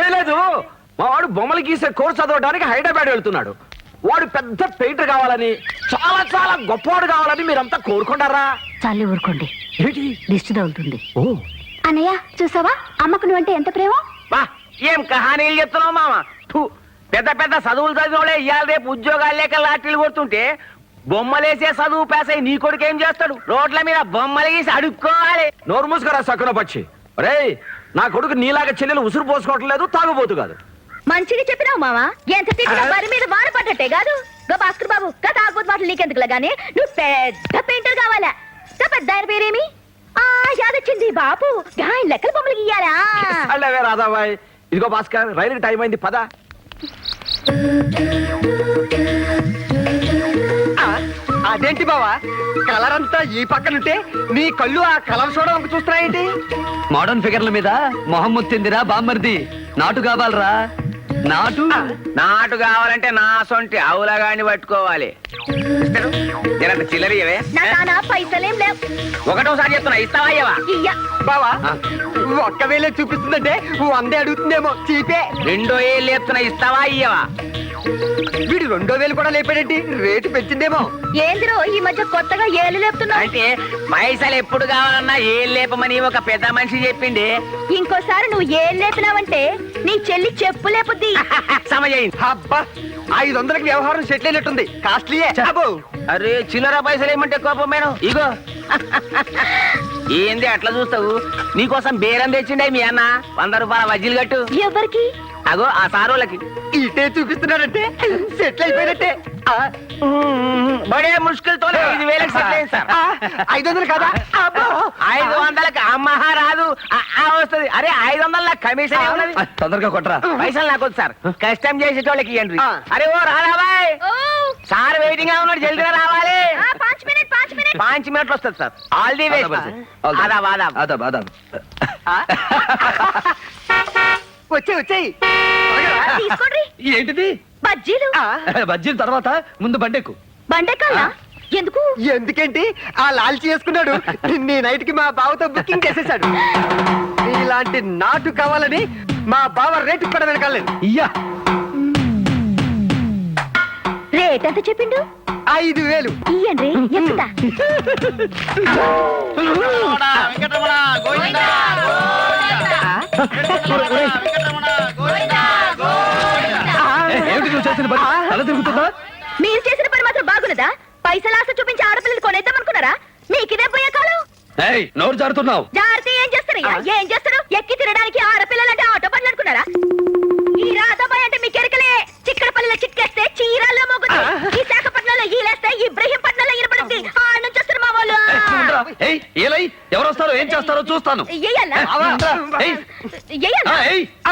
ఏం లేదు, మా వాడు బొమ్మలు గీసే కోర్సు చదవడానికి హైదరాబాద్ వెళ్తున్నాడు. వాడు పెద్ద పెయింటర్ కావాలని, చాలా చాలా గొప్పవాడు కావాలని మీరంతా కోరుకుంటారా? చాలే ఊరుకోండి, ఏంటి దిష్టి తగులుతుంది. ఓ అన్నయ్య చూసావా, అమ్మకు నువ్వంటే ఎంత ప్రేమ. ఏం కహానీలు చెప్తున్నావు మామ? పెద్ద పెద్ద చదువులు చదివినోళ్ళే ఇవాళ రేపు ఉద్యోగాలు లేక లాటరీలు కొడుతుంటే బొమ్మలేసే చదువు పేసై నీ కొడుకు ఏం చేస్తాడు? రోడ్ల మీద బొమ్మలు గీసి అడుక్కోవాలి. నోరు మూసుకురా సక్కున పక్షి. రే, నా కొడుకు నీలాగా చెల్లెలు ఉసురు పోసుకోవటం లేదు, తాగుబోతు కాదు. మంచిగా చెప్పినావు మావా, ఎంత తిట్టినా వారి మీద వాన పడ్డట్టే కాదు. గా భాస్కర్ బాబు గా తాగుబోతు మాటలు నీకెందుకులా గానీ నువ్వు పెద్ద పెయింటర్ కావాలా? పెద్ద ఆయన పేరేమి? యాదొచ్చింది బాబు, ఆయన లెక్కల బొమ్మలు గీయాలా? అల్లవే రాధాబాయ్. ఇదిగో భాస్కర్, రైలుకి టైం అయింది, పద. అదేంటి బావా, కలర్ అంతా ఈ పక్కనుంటే నీ కళ్ళు ఆ కలర్ చూడడానికి చూస్తున్నాయేంటి? మోడర్న్ ఫిగర్ల మీద మొహమ్మద్ చెందిరా బామ్మర్ది. నాటు కావాలరా, నాటు. నాటు కావాలంటే నా సొంటి ఆవులగాని పట్టుకోవాలి. జరంత చిల్లరియవే. నా పైసలేం లేవు. ఒకటోసారి చెప్తున్నా, ఇస్తావా అయ్యవా? బావా, ఒక్క వేలే చూపిస్తుందంటే 100 అడుగుతుందేమో, చీపే. 2 వేలు లేపుతున్నా, ఇస్తావా అయ్యవా? వీడు 2 వేలు కూడా లేపాడంటే రేటు పెంచిందేమో. ఏందిరో ఈ మధ్య కొత్తగా ఏళ్ళు లేపుతున్నావు? అంటే పైసలు ఎప్పుడు కావాలన్నా ఏళ్ళు లేపమని ఒక పెద్ద మనిషి చెప్పింది. ఇంకోసారి నువ్వు ఏళ్ళు లేపినావంటే నీ చెల్లి చెప్పు లేపుద్ది. సమయం. అబ్బా, 500కి వ్యవహారం సెటిల్ అయినట్టుంది. కాస్ట్లీయే. అరే, చిల్లర పైసలు ఏమంటే కోపం మేడం. ఇగో ఏంది అట్లా చూస్తావు? నీకోసం బేరం తెచ్చిండే మీ అన్న. 100 రూపాయల వజ్జీలు కట్టు. ఎవరికి? అగో ఆ సారోళ్ళకి. ఇటే చూపిస్తున్నాడంటే సెటిల్ అయిపోయినట్టే. బడే ముష్కిల్తో 5,000 సెటిల్ అయింది సార్. 500 కదా? 500కి అమ్మహా రాదు, వస్తుంది. అరే 500 నాకు కమిషన్ ఉన్నది. తొందరగా కొట్టరా. పైసలు నాకు వద్దు సార్, కష్టం చేసేటోళ్ళకి ఇవ్వండి. అరే ఓ రాధాబాయ్, సార్ వెయిటింగ్ గా ఉన్నాడు, జల్దిగా రావాలి. 5 మినిట్లు వస్తుంది సార్. All the way. వచ్చాయి. ఏంటిది? బజ్జీలు. బజ్జీల తర్వాత ముందు బండెక్కు. బండెక్కాలా? ఎందుకు? ఎందుకేంటి, ఆ లాల్చి చేసుకున్నాడు. నీ నైట్ కి మా బావతో బుకింగ్ చేసేసాడు. ఇలాంటి నాటు కావాలని మా బావ రేటు కూడా వెనకాలేదు. ఇయ్యా, రేట్ ఎంత చెప్పిండు? 5,000. ఇయ్యండి, ఎక్కుతా. ఏమిటి నువ్వు చేసిన పని? తల తిరుగుతుందా? మీరు చేసిన పని మాత్రం బాగున్నదా? పైసలు ఆశ చూపించి ఆడపిల్లలు కొనేద్దాం అనుకున్నారా? మీకు ఇదే పోయే కాలం. నోరు జారుతున్నావు. జాగ్రత్త. ఏం చేస్తారయ్యా? ఏం చేస్తారు? ఎక్కి తినడానికి ఆడపిల్లలంటే ఆటో పనులు అనుకున్నారా? ఈ రాధాబాయ్ అంటే మీకు ఎరకలే. చిక్కడపల్లిలో చిక్కేస్తే చీరాల్లో మోగుతుంది, విశాఖపట్నంలో ఈలేస్తే ఇబ్రహీంపట్నంలో ఇరపడుద్ది. ఆ నుంచి వస్తారు మా వాళ్ళు. ఎవరు వస్తారో ఏం చేస్తారో చూస్తాను.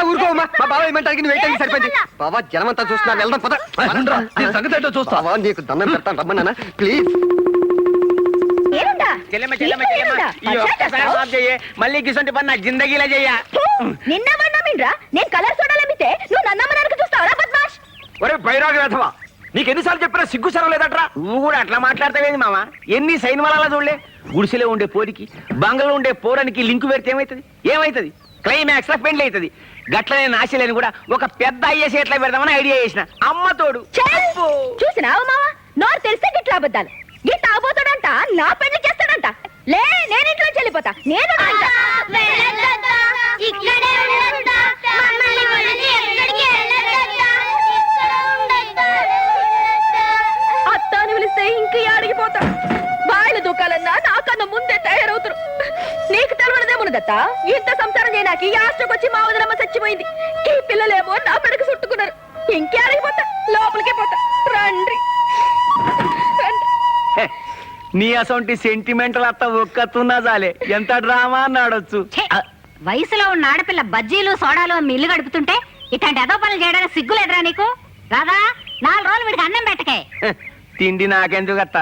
ఊరుకోమా, మా బావ ఏమంటానికి నువ్వు ఏంటని సరిపోయింది. బాబా జనమంతా చూస్తున్నా, వెళ్దాం పద. సంగతి ఏంటో చూస్తావా? నీకు దండం పెడతాను, రమ్మన్నా ప్లీజ్. మళ్ళీ గిసంటి పని నా జిందగీలా చెయ్య. నిన్న మన్నామిండ్రా, నేను కలర్ చూడాలమ్మితే నువ్వు నన్నమ్మడానికి చూస్తావరా బద్మాష్? ఒరే బైరాగ వేధవా, నీకు ఎన్నిసార్లు చెప్పినా సిగ్గు సరం లేదట్రా? నువ్వు కూడా అట్లా మాట్లాడతావేంది మామ? ఎన్ని సైన్ వల్ల చూడలే. గుడిసెలో ఉండే పోరికి బంగళలో ఉండే పోరానికి లింకు పెడితే ఏమైతుంది? క్లైమాక్స్ లో పెండ్లి అవుతుంది. గట్లనే నాశలేని కూడా ఒక పెద్ద ఐఏఎస్ ఎట్లా పెడదామని ఐడియా చేసిన. అమ్మతోడు చూసినావు మావా, నోరు తెలిస్తే గిట్లా అబద్ధాలు. ఈ తాగుతాడంట, నా పెళ్లి చేస్తాడంట. లే, నేను ఇంట్లో వెళ్ళిపోతా. నేను అత్త అని పిలిస్తే ఇంక అడిగిపోతా. వాళ్ళు దుకాలన్నా నాకన్నా ముందే తయారవుతారు. నీకు తెలవడదేమున్నదత్త, ఇంత సంసారం చేయడానికి ఈ ఆస్ట్రోకి వచ్చి మా వదిలమ్మ చచ్చిపోయింది. ఈ పిల్లలేమో నా పెడకు చుట్టుకున్నారు. ఇంకే అడిగిపోతా, లోపలికే పోతా. రండి. నీ అసొంటి సెంటిమెంటల్ అత్త ఒక్కతున్నా చాలే, ఎంత డ్రామా అన్నాడొచ్చు. వయసులో ఉన్న ఆడపిల్ల బజ్జీలు సోడాలు ఇల్లు గడుపుతుంటే ఇట్లాంటి ఏదో పనులు చేయడానికి సిగ్గులేదురా నీకు? రాదా, 4 రోజులు వీడికి అన్నం పెట్టకే. తిండి నాకెందుకు అత్త?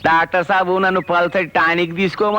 డాక్టర్ సాబు నన్ను పల్సటి టానిక్ తీసుకో